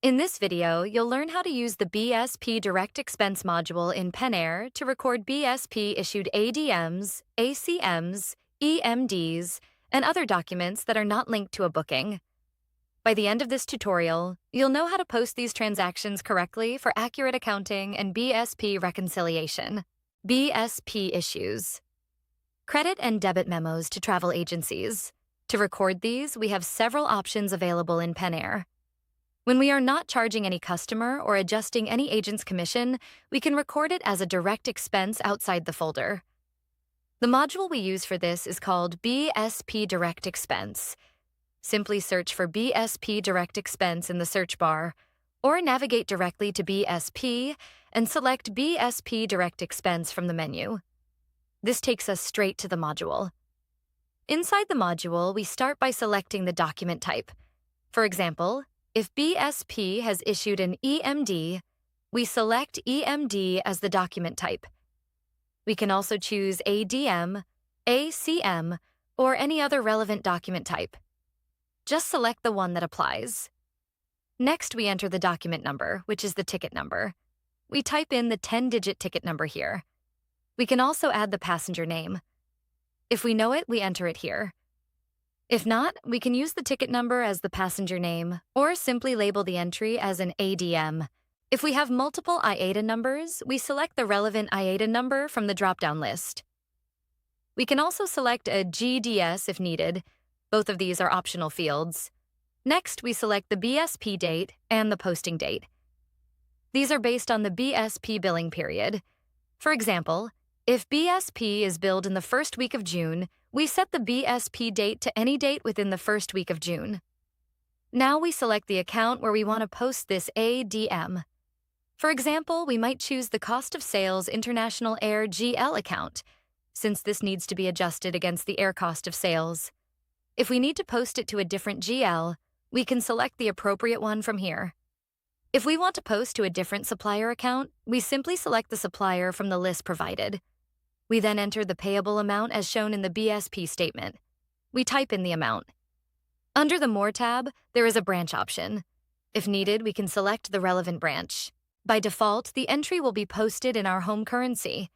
In this video, you'll learn how to use the BSP Direct Expense Module in PenAir to record BSP-issued ADMs, ACMs, EMDs, and other documents that are not linked to a booking. By the end of this tutorial, you'll know how to post these transactions correctly for accurate accounting and BSP reconciliation. BSP issues. Credit and debit memos to travel agencies. To record these, we have several options available in PenAir. When we are not charging any customer or adjusting any agent's commission, we can record it as a direct expense outside the folder. The module we use for this is called BSP Direct Expense. Simply search for BSP Direct Expense in the search bar, or navigate directly to BSP and select BSP Direct Expense from the menu. This takes us straight to the module. Inside the module, we start by selecting the document type. For example, if BSP has issued an EMD, we select EMD as the document type. We can also choose ADM, ACM, or any other relevant document type. Just select the one that applies. Next, we enter the document number, which is the ticket number. We type in the 10-digit ticket number here. We can also add the passenger name. If we know it, we enter it here. If not, we can use the ticket number as the passenger name, or simply label the entry as an ADM. If we have multiple IATA numbers, we select the relevant IATA number from the drop-down list. We can also select a GDS if needed. Both of these are optional fields. Next, we select the BSP date and the posting date. These are based on the BSP billing period. For example, if BSP is billed in the first week of June, we set the BSP date to any date within the first week of June. Now we select the account where we want to post this ADM. For example, we might choose the Cost of Sales International Air GL account, since this needs to be adjusted against the air cost of sales. If we need to post it to a different GL, we can select the appropriate one from here. If we want to post to a different supplier account, we simply select the supplier from the list provided. We then enter the payable amount as shown in the BSP statement. We type in the amount. Under the More tab, there is a branch option. If needed, we can select the relevant branch. By default, the entry will be posted in our home currency.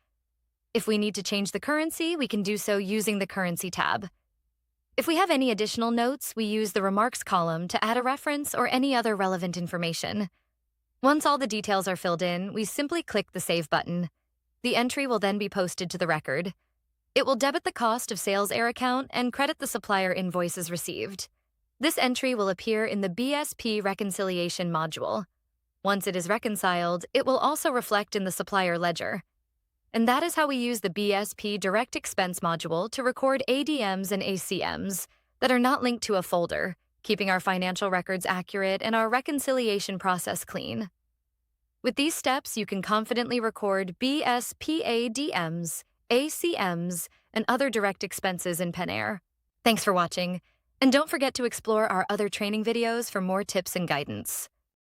If we need to change the currency, we can do so using the Currency tab. If we have any additional notes, we use the Remarks column to add a reference or any other relevant information. Once all the details are filled in, we simply click the Save button. The entry will then be posted to the record. It will debit the Cost of Sales Air account and credit the supplier invoices received. This entry will appear in the BSP Reconciliation module. Once it is reconciled, it will also reflect in the supplier ledger. And that is how we use the BSP Direct Expense module to record ADMs and ACMs that are not linked to a folder, keeping our financial records accurate and our reconciliation process clean. With these steps, you can confidently record BSP ADMs, ACMs, and other direct expenses in PenAir. Thanks for watching, and don't forget to explore our other training videos for more tips and guidance.